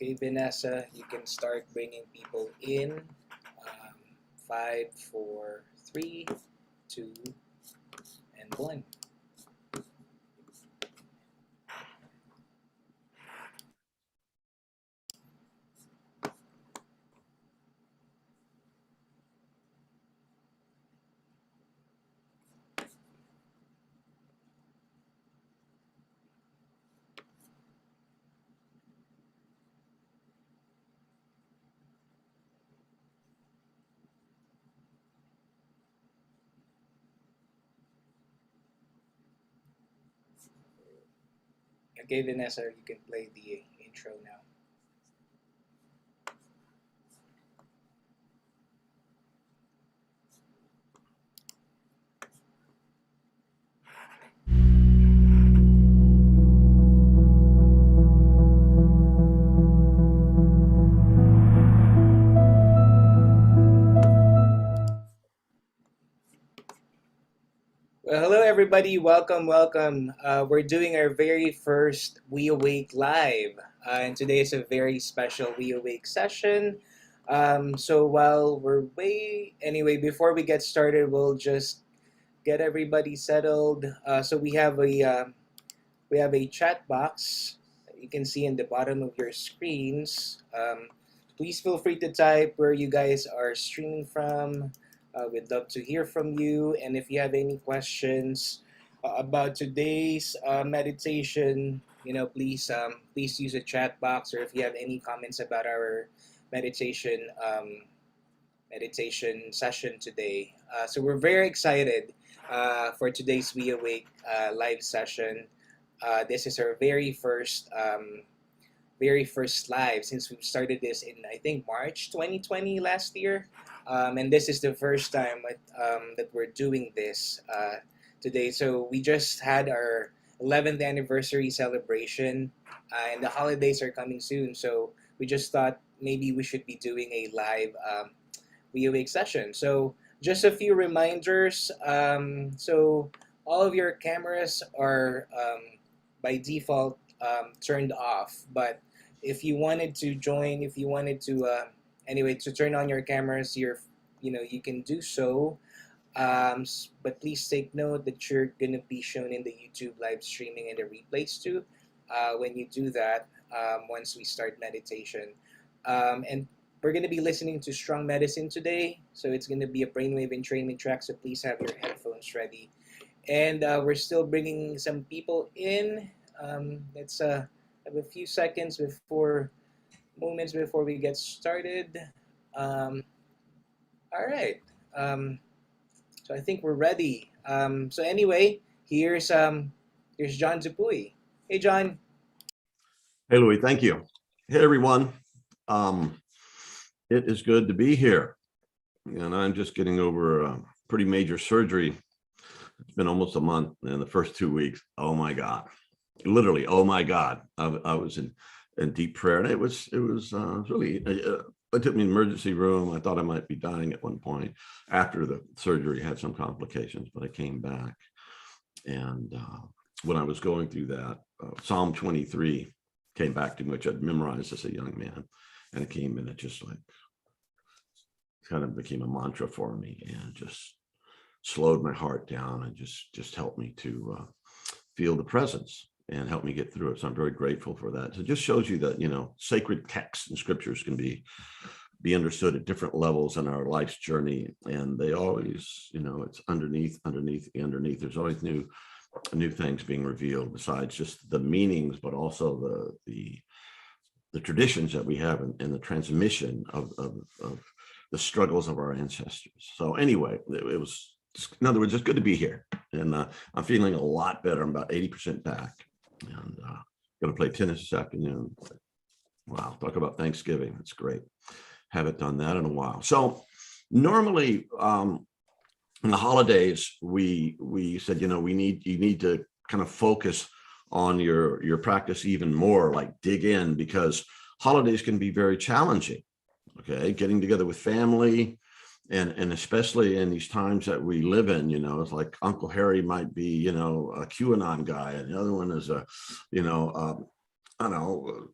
Okay, Vanessa, you can start bringing people in. 5, 4, 3, 2, and 1. Okay, Vanessa, you can play the intro now. Well, hello everybody. Welcome, welcome. We're doing our very first WeAwake live, and today is a very special WeAwake session. So while we're anyway, before we get started, we'll just get everybody settled. So we have a chat box that you can see in the bottom of your screens. Please feel free to type where you guys are streaming from. We'd love to hear from you. And if you have any questions about today's meditation, please use the chat box. Or if you have any comments about our meditation meditation session today. So we're very excited for today's We Awake live session. This is our very first live since we started this in I think March 2020 last year, and this is the first time that we're doing this today. So we just had our 11th anniversary celebration, and the holidays are coming soon. So we just thought maybe we should be doing a live WeAwake session. So just a few reminders. So all of your cameras are by default turned off, but if you wanted to join, if you wanted to to turn on your cameras, you can do so. But please take note that you're gonna be shown in the YouTube live streaming and the replays too. When you do that, once we start meditation, and we're gonna be listening to Strong Medicine today, so it's gonna be a brainwave entrainment track. So please have your headphones ready. And we're still bringing some people in. Let's have a few moments before we get started. Um, all right. So I think we're ready. So anyway, here's John Dupuy. Hey, John. Hey, Louis. Thank you. Hey, everyone. It is good to be here, and I'm just getting over a pretty major surgery. It's been almost a month, and the first 2 weeks, oh my God, literally, oh my God, I was in deep prayer, and it was really. I took me to the emergency room. I thought I might be dying at one point. After the surgery, I had some complications, but I came back, and when I was going through that, Psalm 23 came back to me, which I'd memorized as a young man, and it came and it just like kind of became a mantra for me, and just slowed my heart down and just helped me to feel the presence and help me get through it. So I'm very grateful for that. So it just shows you that, sacred texts and scriptures can be understood at different levels in our life's journey. And they always, it's underneath. There's always new things being revealed besides just the meanings, but also the traditions that we have and the transmission of the struggles of our ancestors. So anyway, it was, in other words, it's good to be here. And I'm feeling a lot better. I'm about 80% back, and going to play tennis this afternoon. Wow, talk about Thanksgiving. That's great. Haven't done that in a while. So normally in the holidays, we said, you need to kind of focus on your practice even more, like dig in, because holidays can be very challenging. Okay, getting together with family, and especially in these times that we live in, it's like Uncle Harry might be, a QAnon guy, and the other one is I don't know,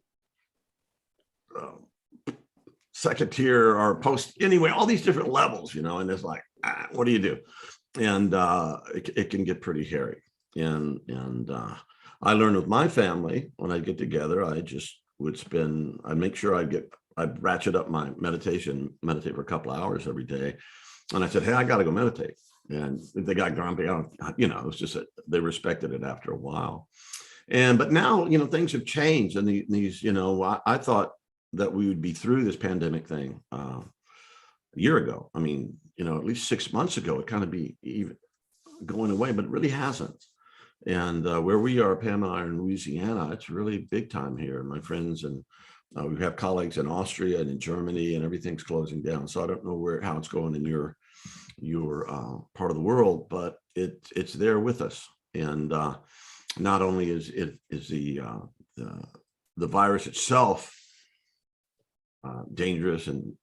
second tier or post, anyway, all these different levels, and it's like, what do you do? And it can get pretty hairy. And I learned with my family, when I get together, I just I'd make sure I'd ratchet up my meditate for a couple of hours every day. And I said, hey, I got to go meditate. And if they got grumpy, it was just that they respected it after a while. But now, things have changed, and these, I thought that we would be through this pandemic thing a year ago. I mean, at least 6 months ago, it kind of be even going away, but it really hasn't. And where we are, Pam and I are in Louisiana, it's really big time here. My friends and we have colleagues in Austria and in Germany, and everything's closing down. So I don't know how it's going in your part of the world, but it's there with us. And not only is the virus itself dangerous and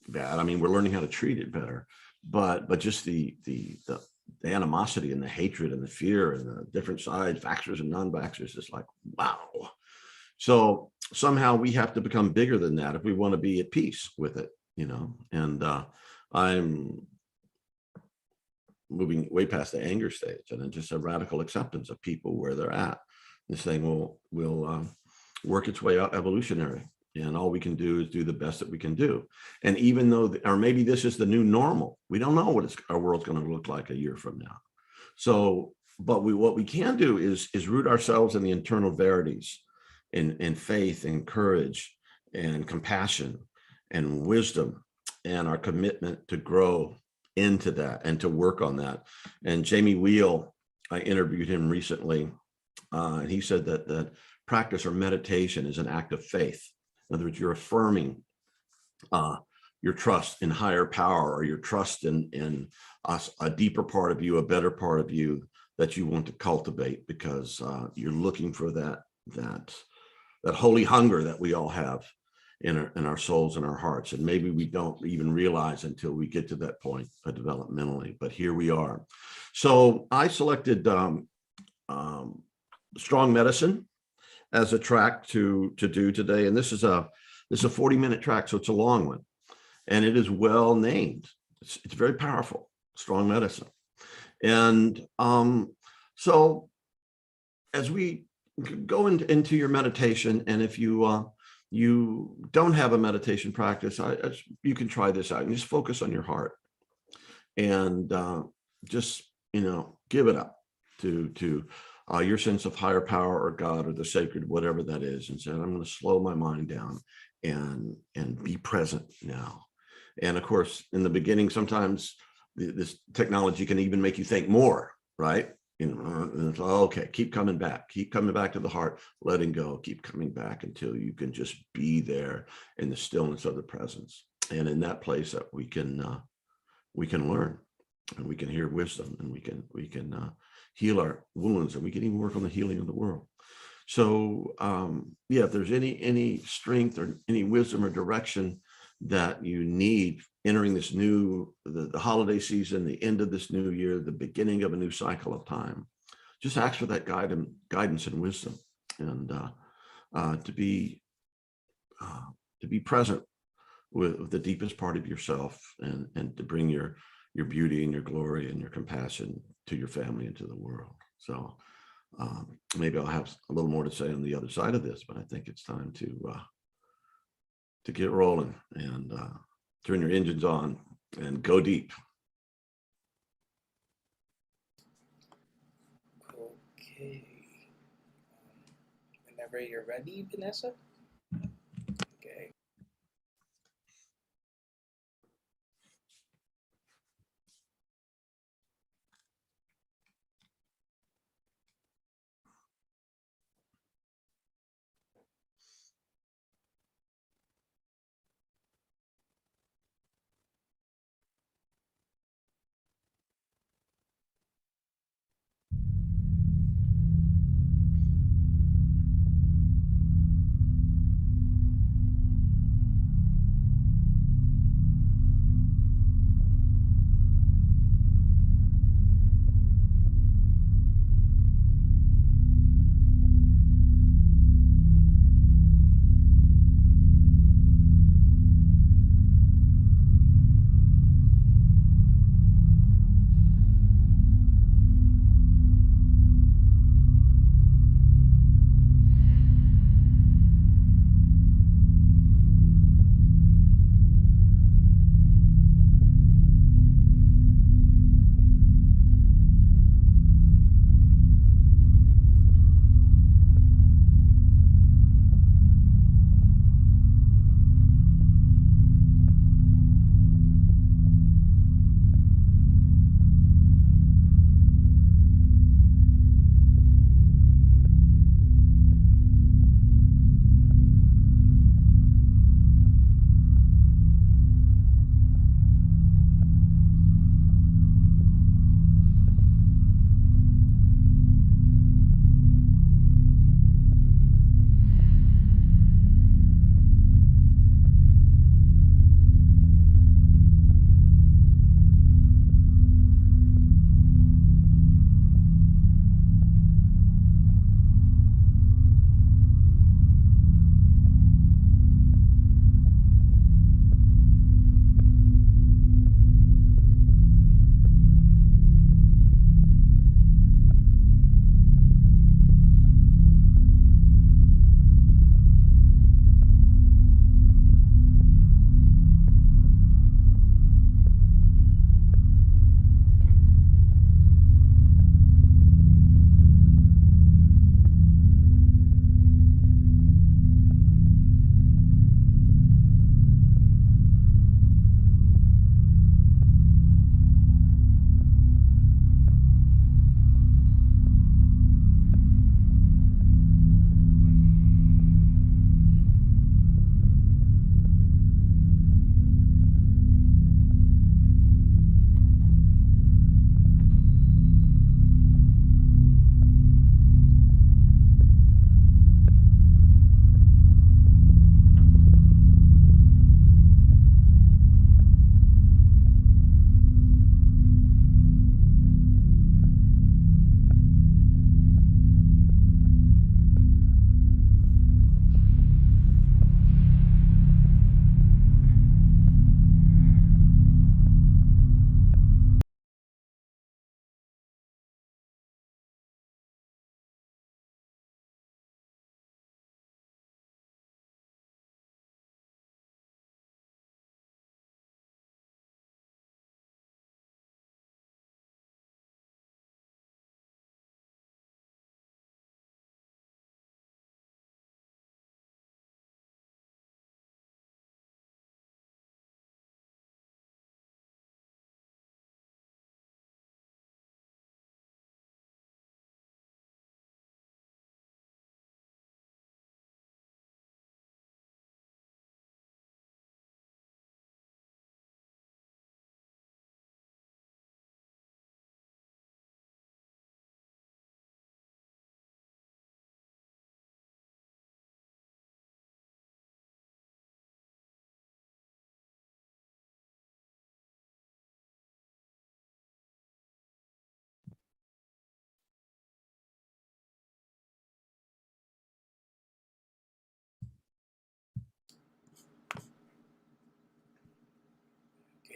bad. I mean, we're learning how to treat it better, but just the animosity and the hatred and the fear and the different sides, vaxxers and non-vaxxers, is like, wow. So somehow we have to become bigger than that if we want to be at peace with it, and I'm moving way past the anger stage, and then just a radical acceptance of people where they're at, and saying, well, we'll work its way out evolutionary, and all we can do is do the best that we can do. And even though, or maybe this is the new normal, we don't know what our world's going to look like a year from now. So, but what we can do is root ourselves in the internal verities, in faith and courage and compassion and wisdom, and our commitment to grow into that and to work on that. And Jamie Wheel, I interviewed him recently, and he said that practice or meditation is an act of faith. In other words, you're affirming your trust in higher power, or your trust in a deeper part of you, a better part of you that you want to cultivate, because you're looking for that holy hunger that we all have in our souls and our hearts. And maybe we don't even realize until we get to that point developmentally, but here we are. So I selected strong medicine as a track to do today. And this is a 40-minute track, so it's a long one, and it is well named. It's very powerful, strong medicine. And so as we go into your meditation, and if you don't have a meditation practice, you can try this out and just focus on your heart, and just give it up to your sense of higher power or God or the sacred, whatever that is, and say, I'm going to slow my mind down and be present now. And of course, in the beginning, sometimes this technology can even make you think more, right? And it's, okay, keep coming back to the heart, letting go, keep coming back until you can just be there in the stillness of the presence. And in that place that we can learn, and we can hear wisdom, and we can heal our wounds, and we can even work on the healing of the world. So if there's any strength or any wisdom or direction that you need entering this the holiday season, the end of this new year, the beginning of a new cycle of time, just ask for that guidance and wisdom, and to be present with the deepest part of yourself, and to bring your beauty and your glory and your compassion to your family and to the world. So maybe I'll have a little more to say on the other side of this, but I think it's time to get rolling and turn your engines on and go deep. Okay. Whenever you're ready, Vanessa. Okay.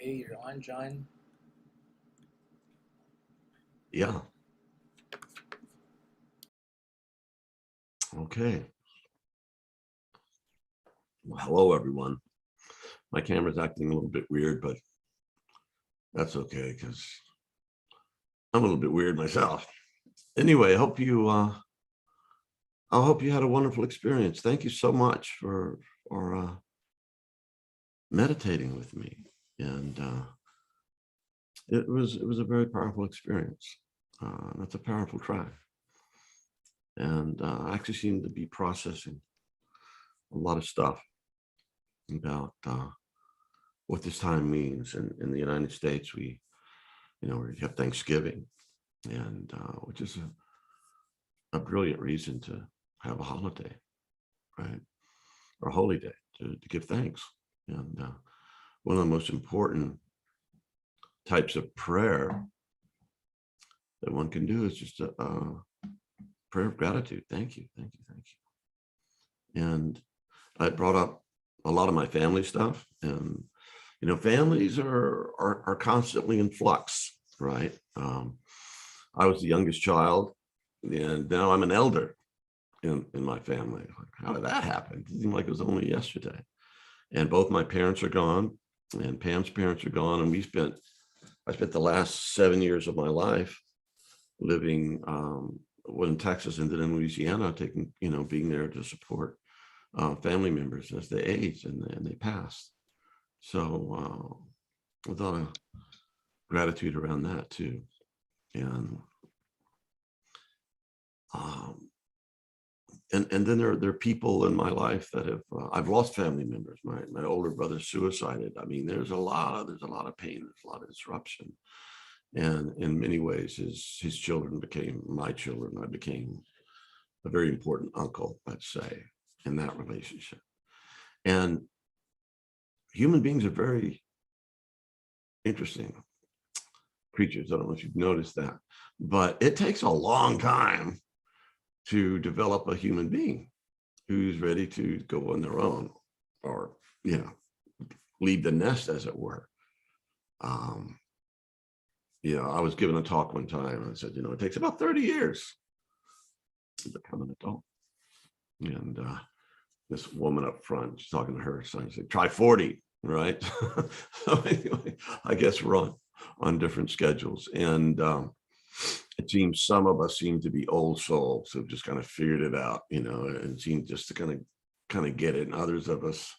Okay, you're on, John. Yeah. Okay. Well, hello, everyone. My camera's acting a little bit weird, but that's okay because I'm a little bit weird myself. Anyway, I hope you had a wonderful experience. Thank you so much for meditating with me, and it was a very powerful experience. That's a powerful track, and I actually seem to be processing a lot of stuff about what this time means. In the United States, we have Thanksgiving, and which is a brilliant reason to have a holiday, right? Or a holy day to give thanks. And one of the most important types of prayer that one can do is just a prayer of gratitude. Thank you, thank you, thank you. And I brought up a lot of my family stuff, and families are constantly in flux, right? I was the youngest child, and now I'm an elder in my family. How did that happen? It seemed like it was only yesterday. And both my parents are gone, and Pam's parents are gone, and I spent the last 7 years of my life living one in Texas and then in Louisiana, being there to support family members as they aged and they passed. So a lot of gratitude around that too. And and then there are people in my life that have I've lost family members. My older brother suicided. I mean, there's a lot of pain, there's a lot of disruption. And in many ways, his children became my children. I became a very important uncle, let's say, in that relationship. And human beings are very interesting creatures. I don't know if you've noticed that, but it takes a long time to develop a human being who's ready to go on their own, or leave the nest, as it were. I was given a talk one time, and I said, it takes about 30 years to become an adult. And this woman up front, she's talking to her son, she said, try 40, right? So anyway, I guess we're on different schedules. And it seems some of us seem to be old souls who've just kind of figured it out, and seem just to kind of get it. And others of us,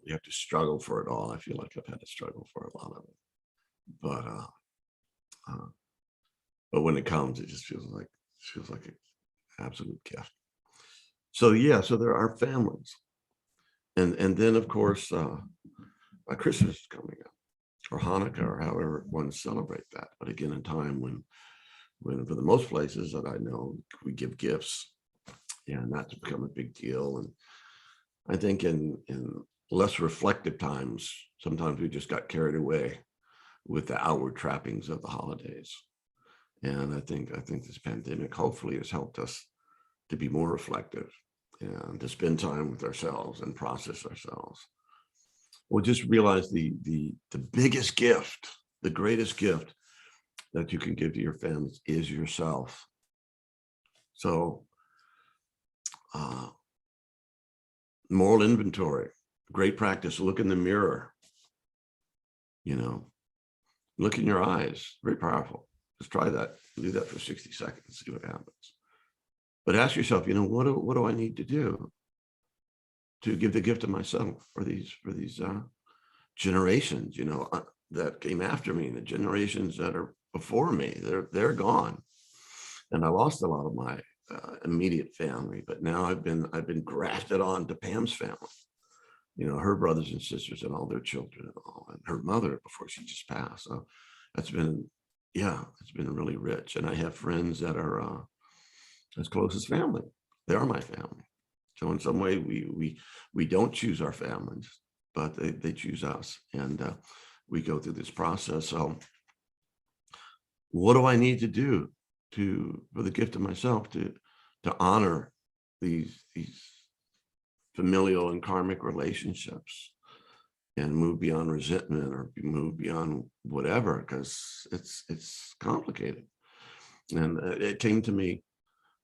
we have to struggle for it all. I feel like I've had to struggle for a lot of it. But when it comes, it just feels like an absolute gift. So so there are families, and then of course Christmas is coming up, or Hanukkah, or however one celebrate that. But again, in time when for the most places that I know, we give gifts, and that's become a big deal. And I think in less reflective times, sometimes we just got carried away with the outward trappings of the holidays. And I think this pandemic hopefully has helped us to be more reflective and to spend time with ourselves and process ourselves. We'll just realize the biggest gift, the greatest gift that you can give to your families is yourself. So moral inventory, great practice. Look in the mirror, look in your eyes, very powerful. Just try that, do that for 60 seconds, see what happens. But ask yourself, what do I need to do to give the gift of myself for these generations, that came after me, the generations that are before me? They're gone, and I lost a lot of my immediate family. But now I've been grafted on to Pam's family, her brothers and sisters and all their children and her mother before she just passed. So it's been really rich. And I have friends that are as close as family. They are my family. So in some way, we don't choose our families, but they choose us, and we go through this process. So what do I need to do for the gift of myself to honor these familial and karmic relationships? and move beyond resentment or move beyond whatever, because it's complicated. And it came to me,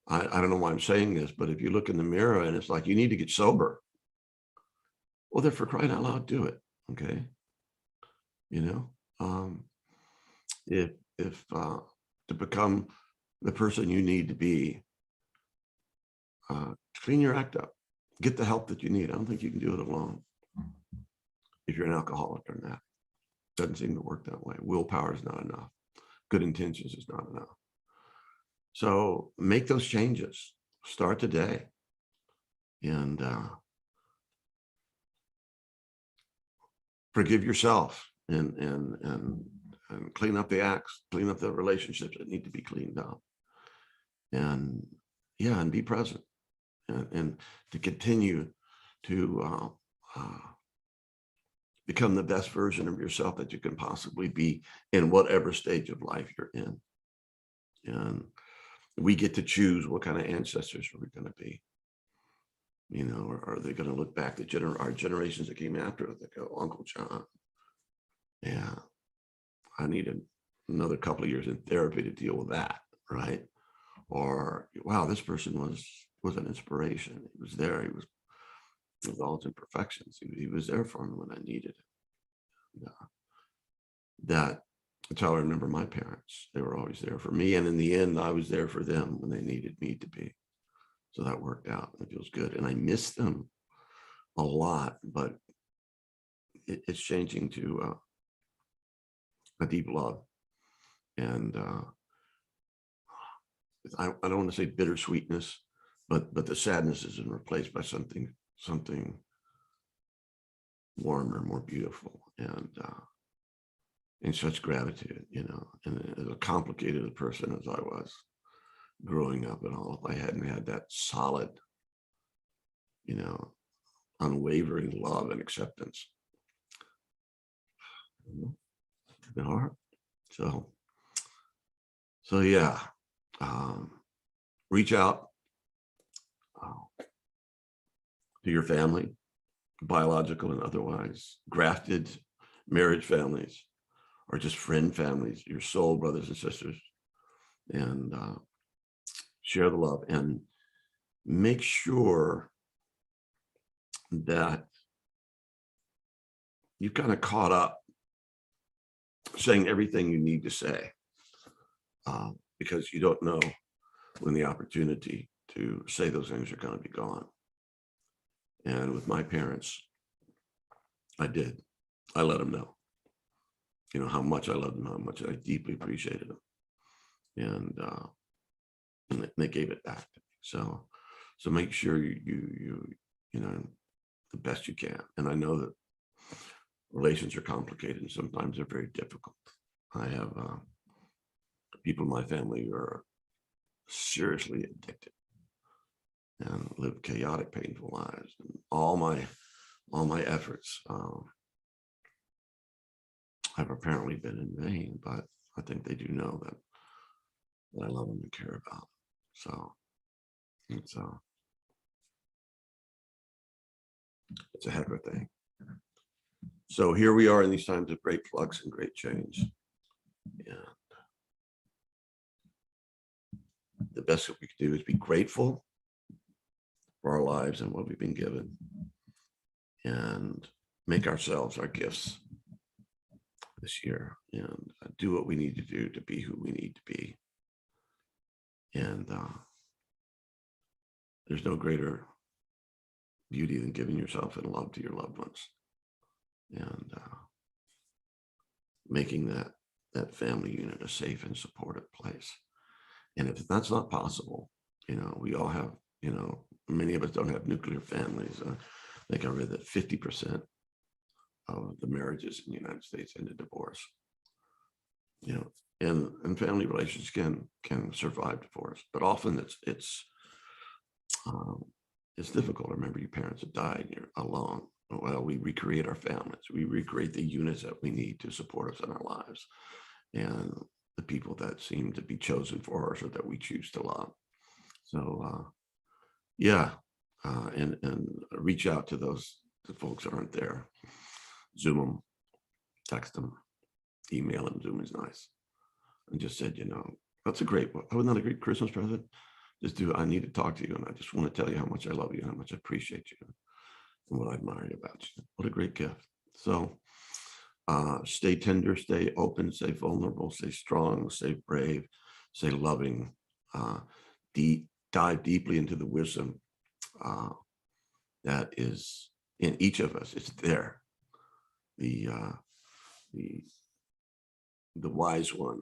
I don't know why I'm saying this, but if you look in the mirror and it's like, you need to get sober. Well, then for crying out loud, do it. Okay. You know, if to become the person you need to be, clean your act up, get the help that you need. I don't think you can do it alone. If you're an alcoholic or not, doesn't seem to work that way. Willpower is not enough. Good intentions is not enough. So make those changes. Start today, and forgive yourself, and clean up the acts, clean up the relationships that need to be cleaned up, and yeah, and be present, and to continue to become the best version of yourself that you can possibly be in whatever stage of life you're in. And we get to choose what kind of ancestors we're going to be. You know, or are they going to look back to our generations that came after us? They go, Uncle John, yeah, I needed another couple of years in therapy to deal with that, right? Or wow, this person was an inspiration. He was there. He was, with all its imperfections, he was there for me when I needed it. That's how I remember my parents. They were always there for me, and in the end, I was there for them when they needed me to be. So that worked out. It feels good, and I miss them a lot. But it's changing to a deep love, and I don't want to say bittersweetness, but the sadness is replaced by something warmer, more beautiful, and such gratitude, you know. And as complicated a person as I was growing up and all, if I hadn't had that solid, you know, unwavering love and acceptance, it's been hard. So yeah, reach out to your family, biological and otherwise, grafted marriage families, or just friend families, your soul brothers and sisters, and share the love, and make sure that you kind of caught up saying everything you need to say, because you don't know when the opportunity to say those things are going to be gone. And with my parents, I did. I let them know, you know, how much I loved them, how much I deeply appreciated them, and they gave it back to me. So make sure you know, the best you can. And I know that relations are complicated and sometimes they're very difficult. I have people in my family who are seriously addicted and live chaotic, painful lives. And all my efforts have apparently been in vain, but I think they do know that I love them and care about. So it's a heck of a thing. So here we are in these times of great flux and great change. Yeah. The best that we can do is be grateful for our lives and what we've been given, and make ourselves our gifts this year, and do what we need to do to be who we need to be. And there's no greater beauty than giving yourself in love to your loved ones, and making that family unit a safe and supportive place. And if that's not possible, you know, we all have, you know, many of us don't have nuclear families. I think I read that 50% of the marriages in the United States end in divorce. You know, and family relations can survive divorce, but often it's difficult. Remember, your parents have died and you're alone. Well, we recreate our families. We recreate the units that we need to support us in our lives, and the people that seem to be chosen for us or that we choose to love. So yeah, and reach out to those folks that aren't there. Zoom them, text them, email them. Zoom is nice. And just said, that's a great, wasn't that a great Christmas present? I need to talk to you. And I just want to tell you how much I love you, how much I appreciate you, and what I admire about you. What a great gift. So stay tender, stay open, stay vulnerable, stay strong, stay brave, stay loving, dive deeply into the wisdom that is in each of us. It's there. The wise one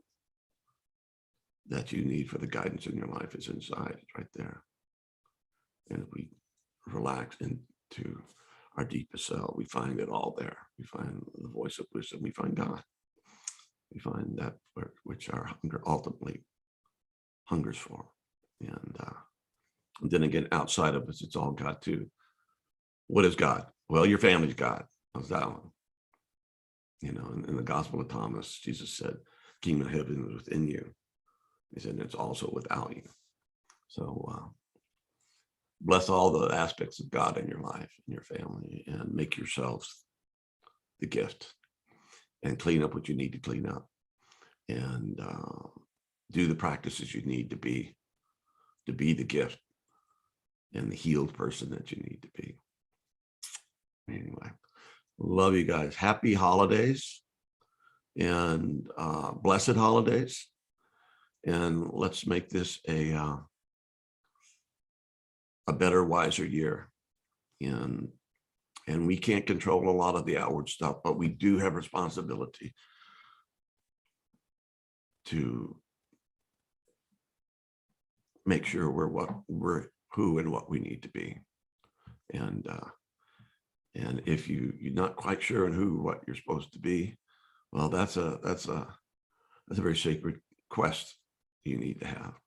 that you need for the guidance in your life is inside. It's right there. And if we relax into our deepest self, we find it all there. We find the voice of wisdom. We find God. We find that which our hunger ultimately hungers for. And then again, outside of us, it's all God too. What is God? Well, your family's God. How's that one? In the Gospel of Thomas, Jesus said, Kingdom of Heaven is within you. He said, it's also without you. So bless all the aspects of God in your life, in your family, and make yourselves the gift, and clean up what you need to clean up, and do the practices you need to be the gift and the healed person that you need to be. Anyway, love you guys. Happy holidays and blessed holidays. And let's make this a better, wiser year. And we can't control a lot of the outward stuff, but we do have responsibility to make sure we're who and what we need to be. And if you're not quite sure on what you're supposed to be, well, that's a very sacred quest you need to have.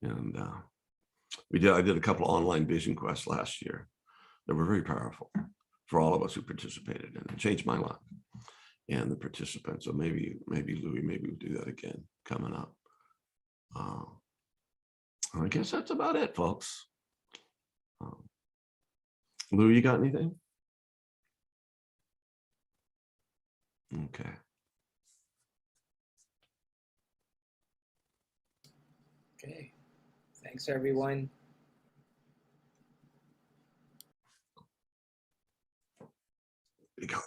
And I did a couple of online vision quests last year that were very powerful for all of us who participated, and it changed my life and the participants. So maybe Louis, we'll do that again coming up. I guess that's about it, folks. Louis, you got anything? Okay. Okay. Thanks, everyone. Big hug.